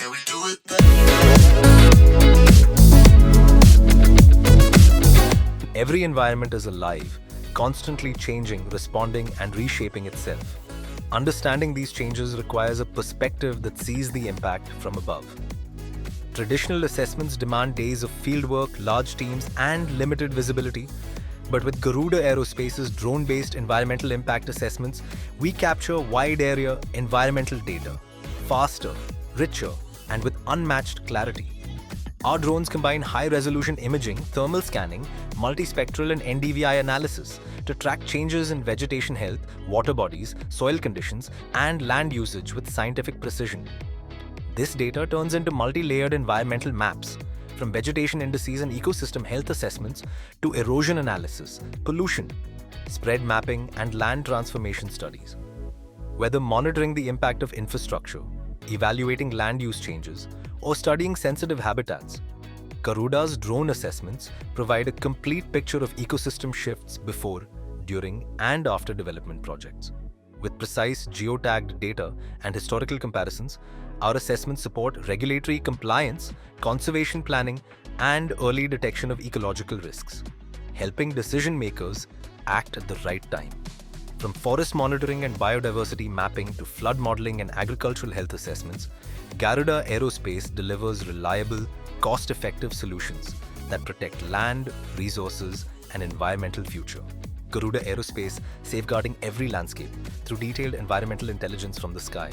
Can we do it then? Every environment is alive, constantly changing, responding, and reshaping itself. Understanding these changes requires a perspective that sees the impact from above. Traditional assessments demand days of fieldwork, large teams, and limited visibility. But with Garuda Aerospace's drone-based environmental impact assessments, we capture wide area environmental data, faster, richer, and with unmatched clarity. Our drones combine high-resolution imaging, thermal scanning, multispectral and NDVI analysis to track changes in vegetation health, water bodies, soil conditions, and land usage with scientific precision. This data turns into multi-layered environmental maps, from vegetation indices and ecosystem health assessments to erosion analysis, pollution, spread mapping, and land transformation studies. Whether monitoring the impact of infrastructure, evaluating land use changes, or studying sensitive habitats, Garuda's drone assessments provide a complete picture of ecosystem shifts before, during, and after development projects. With precise geotagged data and historical comparisons, our assessments support regulatory compliance, conservation planning, and early detection of ecological risks, helping decision makers act at the right time. From forest monitoring and biodiversity mapping to flood modeling and agricultural health assessments, Garuda Aerospace delivers reliable, cost-effective solutions that protect land, resources, and environmental future. Garuda Aerospace, safeguarding every landscape through detailed environmental intelligence from the sky.